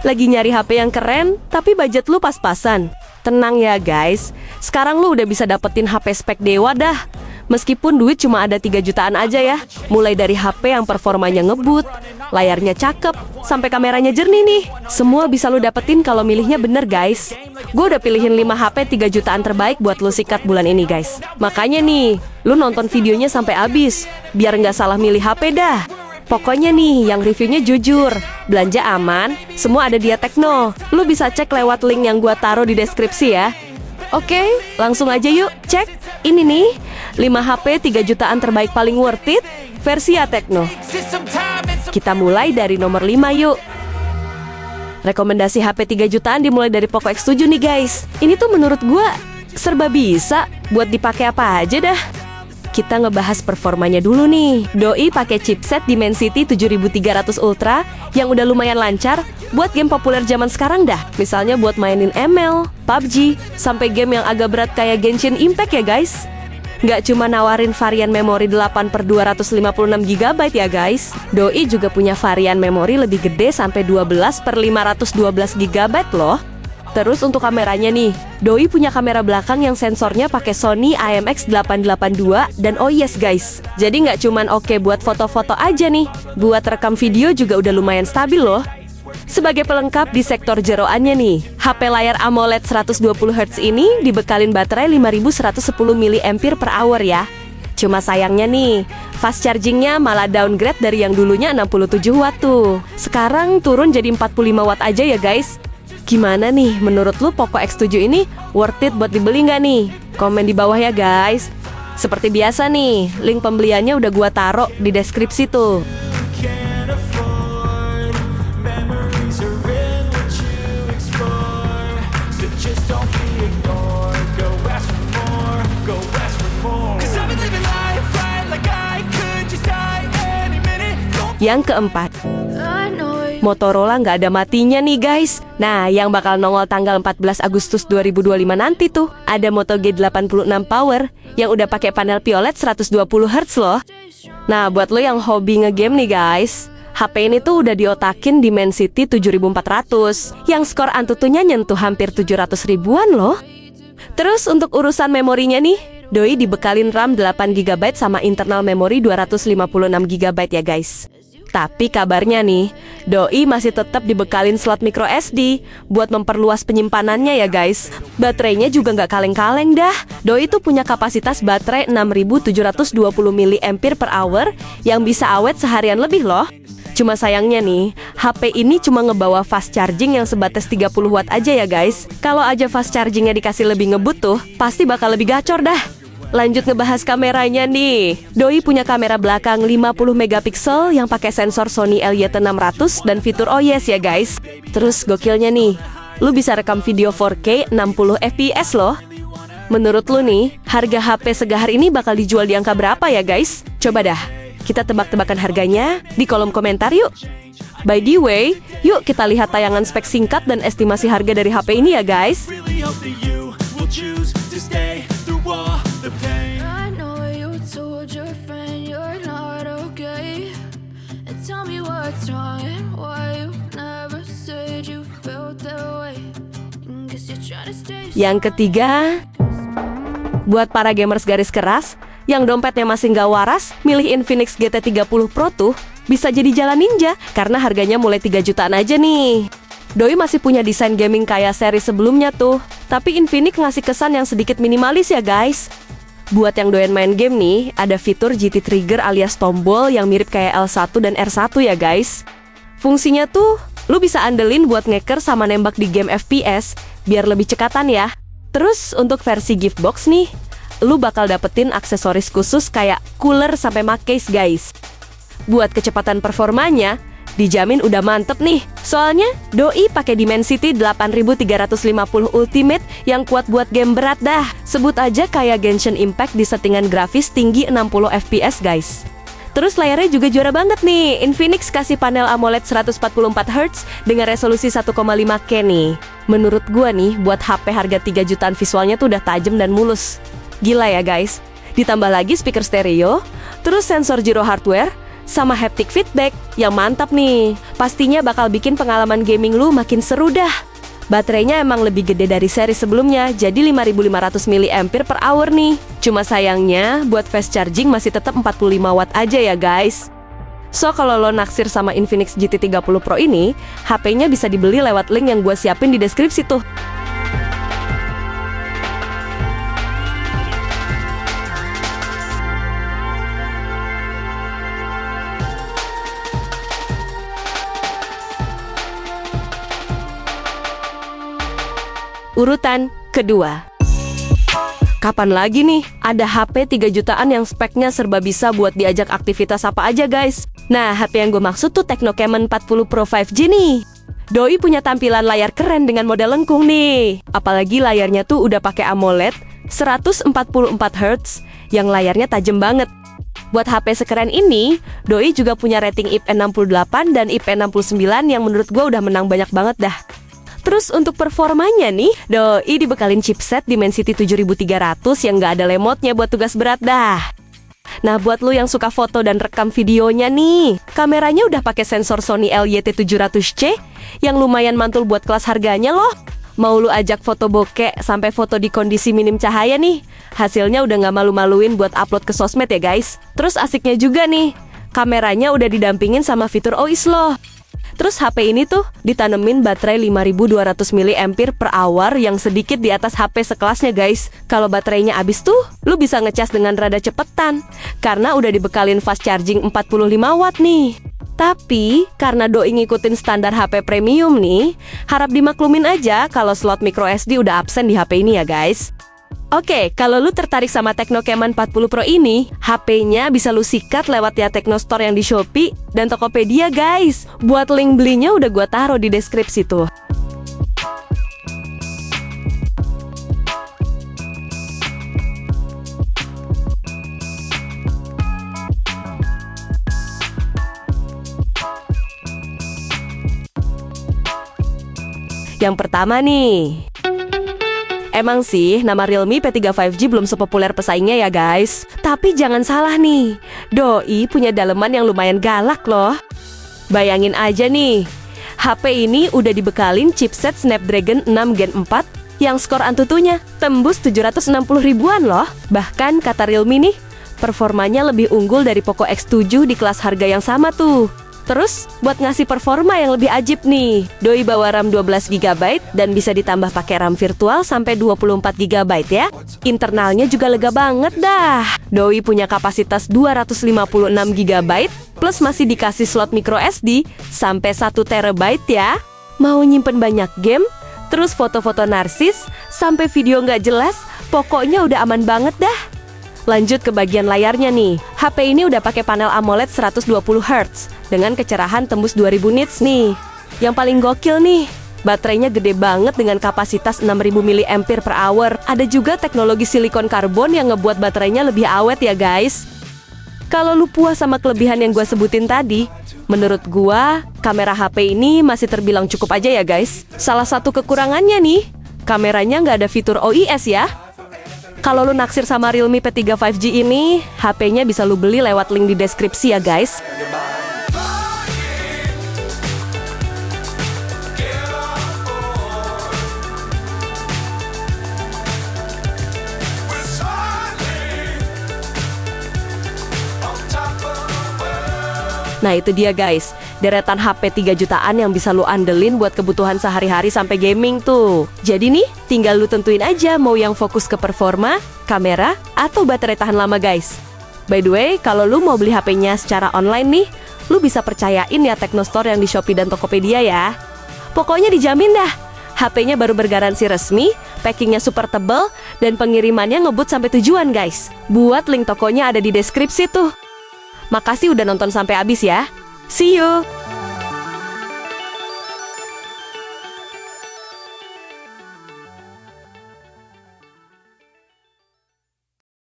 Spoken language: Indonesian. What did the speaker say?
Lagi nyari HP yang keren, tapi budget lu pas-pasan? Tenang ya guys, sekarang lu udah bisa dapetin HP spek dewa dah. Meskipun duit cuma ada 3 jutaan aja ya. Mulai dari HP yang performanya ngebut, layarnya cakep, sampai kameranya jernih nih. Semua bisa lu dapetin kalau milihnya bener guys. Gue udah pilihin 5 HP 3 jutaan terbaik buat lu sikat bulan ini guys. Makanya nih, lu nonton videonya sampai habis, biar nggak salah milih HP dah. Pokoknya nih, yang reviewnya jujur, belanja aman, semua ada di Tekno. Lu bisa cek lewat link yang gua taruh di deskripsi ya. Oke, langsung aja yuk, cek. Ini nih, 5 HP 3 jutaan terbaik paling worth it, versi Tekno. Kita mulai dari nomor 5 yuk. Rekomendasi HP 3 jutaan dimulai dari Poco X7 nih guys. Ini tuh menurut gua serba bisa, buat dipakai apa aja dah. Kita ngebahas performanya dulu nih. Doi pakai chipset Dimensity 7300 Ultra yang udah lumayan lancar buat game populer zaman sekarang dah. Misalnya buat mainin ML, PUBG, sampai game yang agak berat kayak Genshin Impact ya guys. Nggak cuma nawarin varian memori 8/256 GB ya guys. Doi juga punya varian memori lebih gede sampai 12/512 GB loh. Terus untuk kameranya nih, Doi punya kamera belakang yang sensornya pakai Sony IMX882 dan oh yes guys, jadi nggak cuman oke buat foto-foto aja nih, buat rekam video juga udah lumayan stabil loh. Sebagai pelengkap di sektor jeroannya nih, HP layar AMOLED 120Hz ini dibekalin baterai 5110 mAh ya. Cuma sayangnya nih, fast chargingnya malah downgrade dari yang dulunya 67 watt tuh. Sekarang turun jadi 45 watt aja ya guys. Gimana nih menurut lu Poco X7 ini worth it buat dibeli nggak nih? Komen di bawah ya guys. Seperti biasa nih, link pembeliannya udah gua taruh di deskripsi tuh. Yang keempat, Motorola nggak ada matinya nih guys. Nah, yang bakal nongol tanggal 14 Agustus 2025 nanti tuh ada Moto G86 Power yang udah pakai panel PIOLED 120Hz loh. Nah, buat lo yang hobi ngegame nih guys, HP ini tuh udah diotakin Dimensity 7400 yang skor Antutunya nyentuh hampir 700 ribuan loh. Terus untuk urusan memorinya nih, Doi dibekalin RAM 8GB sama internal memori 256GB ya guys. Tapi kabarnya nih, Doi masih tetap dibekalin slot micro SD buat memperluas penyimpanannya ya guys. Baterainya juga nggak kaleng-kaleng dah. Doi tuh punya kapasitas baterai 6720 mAh yang bisa awet seharian lebih loh. Cuma sayangnya nih, HP ini cuma ngebawa fast charging yang sebatas 30 watt aja ya guys. Kalau aja fast chargingnya dikasih lebih ngebut tuh, pasti bakal lebih gacor dah. Lanjut ngebahas kameranya nih. Doi punya kamera belakang 50 megapiksel yang pakai sensor Sony LYT600 dan fitur OIS ya guys. Terus gokilnya nih, lu bisa rekam video 4K 60 fps loh. Menurut lu nih, harga HP segahar ini bakal dijual di angka berapa ya guys? Coba dah, kita tebak-tebakan harganya di kolom komentar yuk. By the way, yuk kita lihat tayangan spek singkat dan estimasi harga dari HP ini ya guys. Yang ketiga, buat para gamers garis keras yang dompetnya masih nggak waras, milih Infinix GT30 Pro tuh bisa jadi jalan ninja karena harganya mulai 3 jutaan aja nih. Doi masih punya desain gaming kayak seri sebelumnya tuh, tapi Infinix ngasih kesan yang sedikit minimalis ya guys. Buat yang doyan main game nih, ada fitur GT Trigger alias tombol yang mirip kayak L1 dan R1 ya guys. Fungsinya tuh, lu bisa andelin buat ngeker sama nembak di game FPS, biar lebih cekatan ya. Terus untuk versi gift box nih, lu bakal dapetin aksesoris khusus kayak cooler sampai mug case guys. Buat kecepatan performanya, dijamin udah mantep nih. Soalnya Doi pakai Dimensity 8350 Ultimate yang kuat buat game berat dah. Sebut aja kayak Genshin Impact di settingan grafis tinggi 60 fps guys. Terus layarnya juga juara banget nih. Infinix kasih panel AMOLED 144Hz dengan resolusi 1,5K nih. Menurut gua nih, buat HP harga 3 jutaan visualnya tuh udah tajam dan mulus. Gila ya guys. Ditambah lagi speaker stereo, terus sensor gyro hardware, sama haptic feedback yang mantap nih. Pastinya bakal bikin pengalaman gaming lu makin seru dah. Baterainya emang lebih gede dari seri sebelumnya, jadi 5500 mAh nih. Cuma sayangnya, buat fast charging masih tetap 45 watt aja ya guys. So, kalau lo naksir sama Infinix GT 30 Pro ini, HP-nya bisa dibeli lewat link yang gue siapin di deskripsi tuh. Urutan kedua. Kapan lagi nih ada HP 3 jutaan yang speknya serba bisa buat diajak aktivitas apa aja guys? Nah, HP yang gue maksud tuh Tecno Camon 40 Pro 5G nih. Doi punya tampilan layar keren dengan model lengkung nih. Apalagi layarnya tuh udah pakai AMOLED 144 Hz yang layarnya tajam banget. Buat HP sekeren ini, Doi juga punya rating IP68 dan IP69 yang menurut gue udah menang banyak banget dah. Terus untuk performanya nih, Doi dibekalin chipset Dimensity 7300 yang nggak ada lemotnya buat tugas berat dah. Nah, buat lu yang suka foto dan rekam videonya nih, kameranya udah pakai sensor Sony LYT700C yang lumayan mantul buat kelas harganya loh. Mau lu ajak foto bokeh sampai foto di kondisi minim cahaya nih, hasilnya udah nggak malu-maluin buat upload ke sosmed ya guys. Terus asiknya juga nih, kameranya udah didampingin sama fitur OIS loh. Terus HP ini tuh ditanemin baterai 5200 mAh yang sedikit di atas HP sekelasnya guys. Kalau baterainya habis tuh, lu bisa ngecas dengan rada cepetan karena udah dibekalin fast charging 45 watt nih. Tapi, karena Doi ngikutin standar HP premium nih, harap dimaklumin aja kalau slot microSD udah absen di HP ini ya guys. Oke, kalau lu tertarik sama Tecno Camon 40 Pro ini, HP-nya bisa lu sikat lewat ya Tecno Store yang di Shopee dan Tokopedia guys. Buat link belinya udah gua taruh di deskripsi tuh. Yang pertama nih, emang sih nama Realme P3 5G belum sepopuler pesaingnya ya guys. Tapi jangan salah nih, Doi punya daleman yang lumayan galak loh. Bayangin aja nih, HP ini udah dibekalin chipset Snapdragon 6 Gen 4 yang skor antutunya tembus 760 ribuan loh. Bahkan kata Realme nih, performanya lebih unggul dari Poco X7 di kelas harga yang sama tuh. Terus, buat ngasih performa yang lebih ajib nih, Doi bawa RAM 12GB dan bisa ditambah pakai RAM virtual sampai 24GB ya. Internalnya juga lega banget dah. Doi punya kapasitas 256GB plus masih dikasih slot microSD sampai 1TB ya. Mau nyimpen banyak game, terus foto-foto narsis, sampai video nggak jelas, pokoknya udah aman banget dah. Lanjut ke bagian layarnya nih. HP ini udah pakai panel AMOLED 120Hz dengan kecerahan tembus 2000 nits nih. Yang paling gokil nih, baterainya gede banget dengan kapasitas 6000 mAh. Ada juga teknologi silikon karbon yang ngebuat baterainya lebih awet ya guys. Kalau lu puas sama kelebihan yang gua sebutin tadi, menurut gua kamera HP ini masih terbilang cukup aja ya guys. Salah satu kekurangannya nih, kameranya nggak ada fitur OIS ya. Kalau lu naksir sama Realme P3 5G ini, HP-nya bisa lu beli lewat link di deskripsi ya guys. Nah itu dia guys, deretan HP 3 jutaan yang bisa lu andelin buat kebutuhan sehari-hari sampai gaming tuh. Jadi nih, tinggal lu tentuin aja mau yang fokus ke performa, kamera, atau baterai tahan lama guys. By the way, kalau lu mau beli HP-nya secara online nih, lu bisa percayain ya Tecno Store yang di Shopee dan Tokopedia ya. Pokoknya dijamin dah, HP-nya baru bergaransi resmi, packingnya super tebel, dan pengirimannya ngebut sampai tujuan guys. Buat link tokonya ada di deskripsi tuh. Makasih udah nonton sampai habis ya. See you!